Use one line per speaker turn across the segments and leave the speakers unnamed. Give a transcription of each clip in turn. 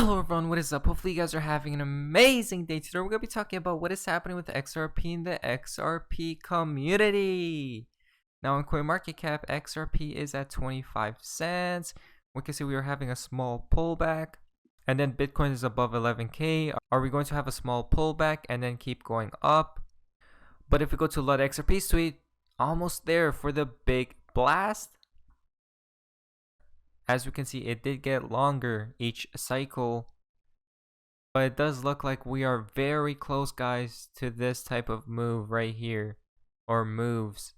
Hello everyone, what is up? Hopefully you guys are having an amazing day. Today we're going to be talking about what is happening with the XRP in the XRP community. Now in CoinMarketCap, XRP is at 25 cents. We can see we are having a small pullback. And then Bitcoin is above 11k. Are we going to have a small pullback and then keep going up? But if we go to LUT XRP Suite, almost there for the big blast. As we can see, it did get longer each cycle, but it does look like we are very close, guys, to this type of move right here, or moves.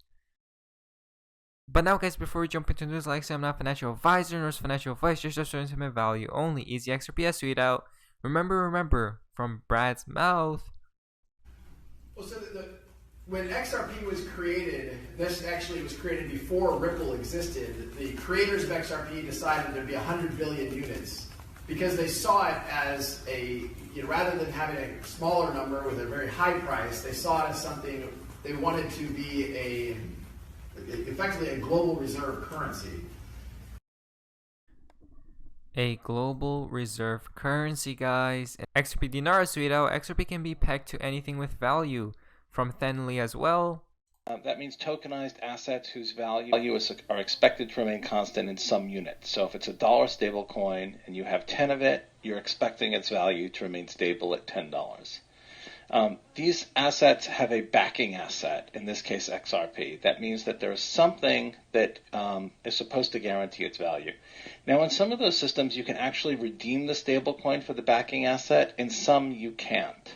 But now, guys, before we jump into news, like I said, I'm not a financial advisor, nor is financial advice, just entertainment value only. Easy XRP Suite out. Remember, from Brad's mouth.
Well, so when XRP was created, this actually was created before Ripple existed. The creators of XRP decided there'd be 100 billion units because they saw it as rather than having a smaller number with a very high price, they saw it as something they wanted to be effectively a global reserve currency.
A global reserve currency, guys. XRP Dinar Suite out. XRP can be pegged to anything with value. From Thenley as well.
That means tokenized assets whose value are expected to remain constant in some unit. So if it's $1 stablecoin and you have 10 of it, you're expecting its value to remain stable at $10. These assets have a backing asset, in this case XRP. That means that there is something that is supposed to guarantee its value. Now in some of those systems you can actually redeem the stablecoin for the backing asset, in some you can't.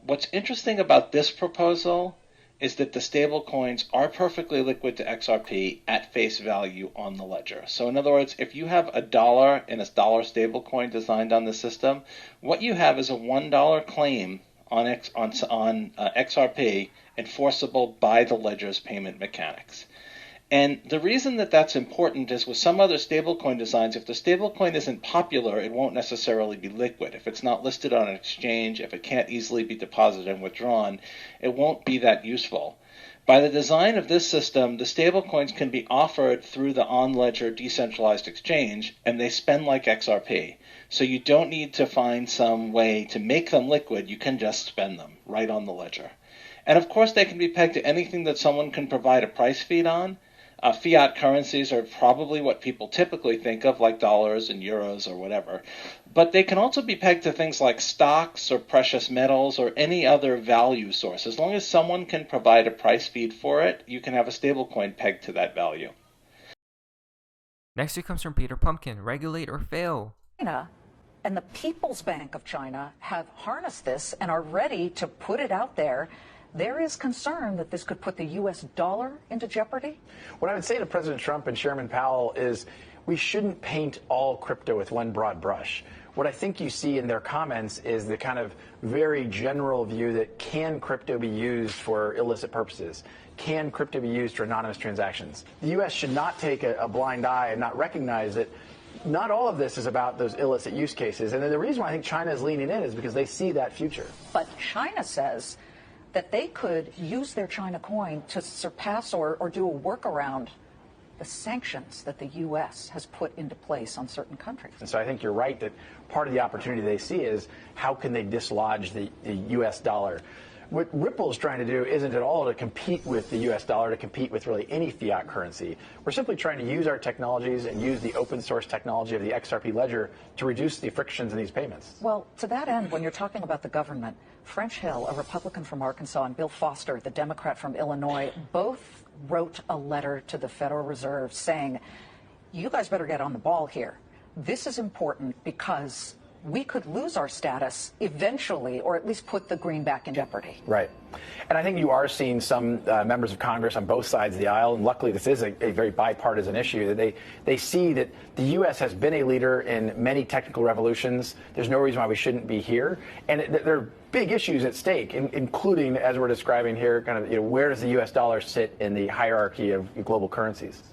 What's interesting about this proposal is that the stable coins are perfectly liquid to XRP at face value on the ledger. So in other words, if you have $1 in a dollar stable coin designed on the system, what you have is a $1 claim on XRP enforceable by the ledger's payment mechanics. And the reason that that's important is with some other stablecoin designs, if the stablecoin isn't popular, it won't necessarily be liquid. If it's not listed on an exchange, if it can't easily be deposited and withdrawn, it won't be that useful. By the design of this system, the stablecoins can be offered through the on-ledger decentralized exchange, and they spend like XRP. So you don't need to find some way to make them liquid. You can just spend them right on the ledger. And of course, they can be pegged to anything that someone can provide a price feed on. Fiat currencies are probably what people typically think of, like dollars and euros or whatever. But they can also be pegged to things like stocks or precious metals or any other value source. As long as someone can provide a price feed for it, you can have a stablecoin pegged to that value.
Next it comes from Peter Pumpkin. Regulate or fail.
China and the People's Bank of China have harnessed this and are ready to put it out there. There is concern that this could put the U.S. dollar into jeopardy.
What I would say to President Trump and Chairman Powell is we shouldn't paint all crypto with one broad brush. What I think you see in their comments is the kind of very general view that can crypto be used for illicit purposes? Can crypto be used for anonymous transactions? The U.S. should not take a blind eye and not recognize that not all of this is about those illicit use cases. And then the reason why I think China is leaning in is because they see that future.
But China says that they could use their China coin to surpass or do a workaround the sanctions that the U.S. has put into place on certain countries.
And so I think you're right that part of the opportunity they see is how can they dislodge the U.S. dollar. What Ripple is trying to do isn't at all to compete with the U.S. dollar, to compete with really any fiat currency. We're simply trying to use our technologies and use the open source technology of the XRP ledger to reduce the frictions in these payments.
Well, to that end, when you're talking about the government, French Hill, a Republican from Arkansas, and Bill Foster, the Democrat from Illinois, both wrote a letter to the Federal Reserve saying, you guys better get on the ball here. This is important because we could lose our status eventually, or at least put the greenback in jeopardy.
Right. And I think you are seeing some members of Congress on both sides of the aisle, and luckily this is a very bipartisan issue, that they see that the U.S. has been a leader in many technical revolutions. There's no reason why we shouldn't be here. And there are big issues at stake, including, as we're describing here, kind of where does the U.S. dollar sit in the hierarchy of global currencies?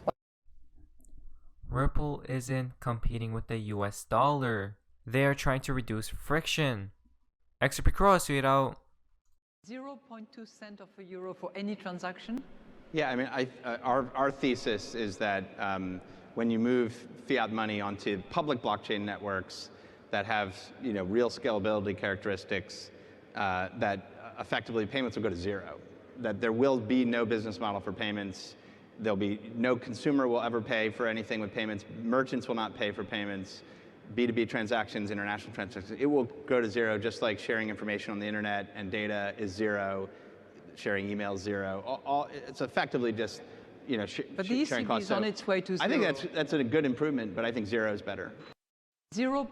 Ripple isn't competing with the US dollar. They are trying to reduce friction. XRP Cross Suite out.
0.2 cent of a euro for any transaction?
Yeah, I mean, our thesis is that when you move fiat money onto public blockchain networks, that have real scalability characteristics, that effectively payments will go to zero. That there will be no business model for payments. There'll be no consumer will ever pay for anything with payments. Merchants will not pay for payments. B2B transactions, international transactions, it will go to zero, just like sharing information on the internet and data is zero, sharing emails zero. It's effectively just
But the
sharing
ECB
costs.
is on its way to zero.
I think that's a good improvement, but I think zero is better.
0.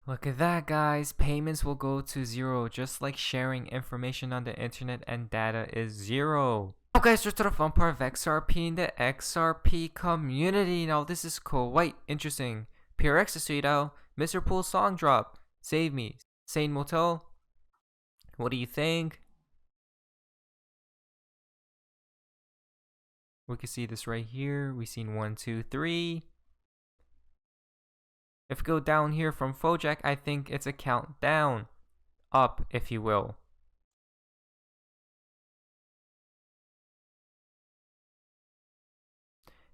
Look at that, guys. Payments will go to zero, just like sharing information on the internet and data is zero. Now guys, just to the fun part of XRP in the XRP community. Now this is quite interesting. PRX is sweet out. Mr. Pool's song drop. Save Me. Sane Motel. What do you think? We can see this right here. We've seen 1, 2, 3. If we go down here from Fojack, I think it's a countdown. Up, if you will.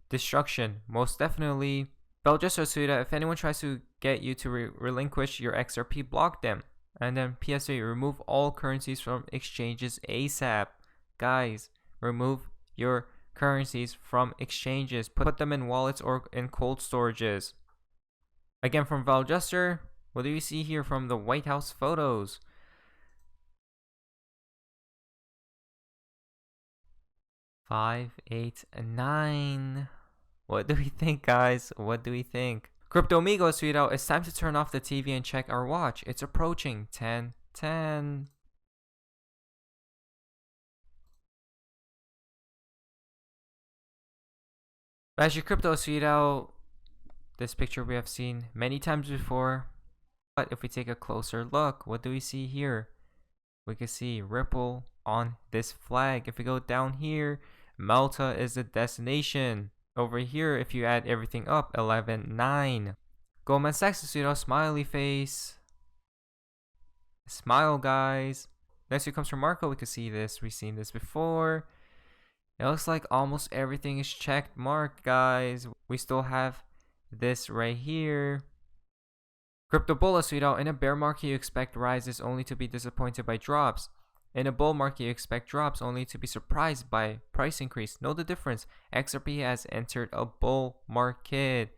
Destruction, most definitely. Belgis or Suda, if anyone tries to get you to relinquish your XRP, block them. And then PSA, remove all currencies from exchanges ASAP. Guys, remove your currencies from exchanges. Put them in wallets or in cold storages. Again, from Valjuster, what do you see here from the White House photos? Five, 8, and 9. What do we think, guys? What do we think? Crypto Amigos tweet out, it's time to turn off the TV and check our watch. It's approaching 10:10. As your crypto tweet out, this picture we have seen many times before. But if we take a closer look, what do we see here? We can see Ripple on this flag. If we go down here, Malta is the destination. Over here, if you add everything up, 11.9. Goldman Sachs is smiley face. Smile, guys. Next here comes from Marco. We can see this. We've seen this before. It looks like almost everything is checked marked, guys. We still have this right here. Crypto Bull is in a bear market, you expect rises only to be disappointed by drops. In a bull market, you expect drops only to be surprised by price increase. Know the difference. XRP has entered a bull market.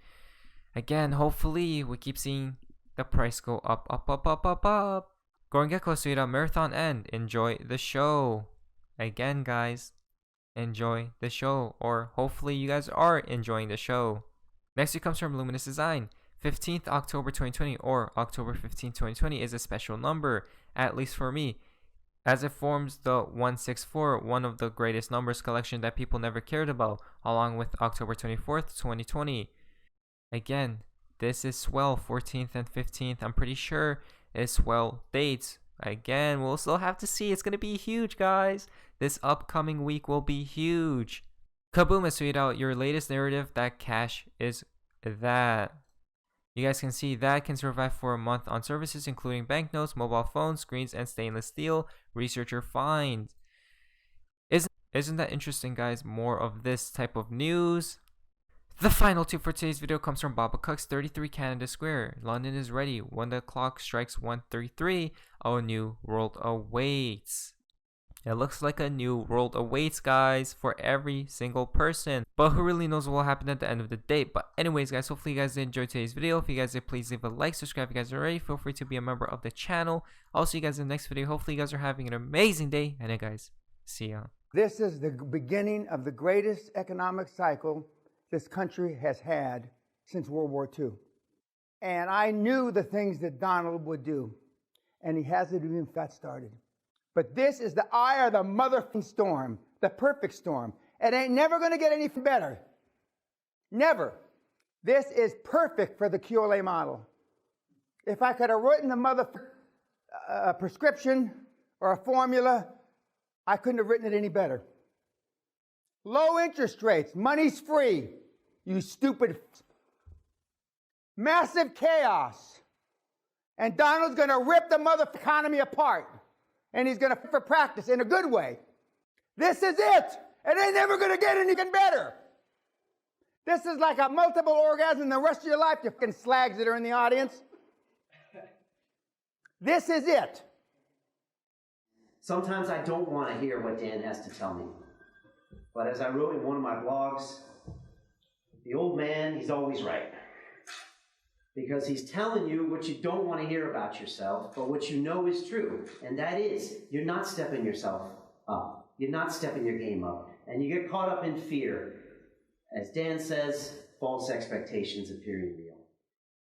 Again, hopefully, we keep seeing the price go up, up, up, up, up, up. Goran Gecko Suida, marathon end. Enjoy the show. Again, guys, enjoy the show. Or hopefully, you guys are enjoying the show. Next, it comes from Luminous Design. 15th October 2020 or October 15th, 2020 is a special number, at least for me, as it forms the 164, one of the greatest numbers collection that people never cared about, along with October 24th, 2020. Again, this is swell. 14th and 15th, I'm pretty sure, is swell dates. Again, we'll still have to see. It's going to be huge, guys. This upcoming week will be huge. Kaboom has tweeted out your latest narrative that cash is that. You guys can see that can survive for a month on services including banknotes, mobile phones, screens, and stainless steel. Researcher finds. Isn't that interesting, guys? More of this type of news. The final tip for today's video comes from Baba Cooks, 33 Canada Square. London is ready. When the clock strikes 1:33, a new world awaits. It looks like a new world awaits, guys, for every single person. But who really knows what will happen at the end of the day? But anyways, guys, hopefully you guys did enjoy today's video. If you guys did, please leave a like, subscribe if you guys are already. Feel free to be a member of the channel. I'll see you guys in the next video. Hopefully you guys are having an amazing day. And guys, see ya.
This is the beginning of the greatest economic cycle this country has had since World War II. And I knew the things that Donald would do. And he hasn't even got started. But this is the eye of the motherfucking storm, the perfect storm. It ain't never going to get any better. Never. This is perfect for the QLA model. If I could have written a prescription or a formula, I couldn't have written it any better. Low interest rates, money's free, you stupid. Massive chaos. And Donald's going to rip the mother economy apart. And he's going to for practice in a good way. This is it. It ain't never going to get any better. This is like a multiple orgasm the rest of your life, you fucking slags that are in the audience. This is it.
Sometimes I don't want to hear what Dan has to tell me. But as I wrote in one of my blogs, the old man, he's always right. Because he's telling you what you don't want to hear about yourself, but what you know is true. And that is, you're not stepping yourself up. You're not stepping your game up. And you get caught up in fear. As Dan says, false expectations appearing real.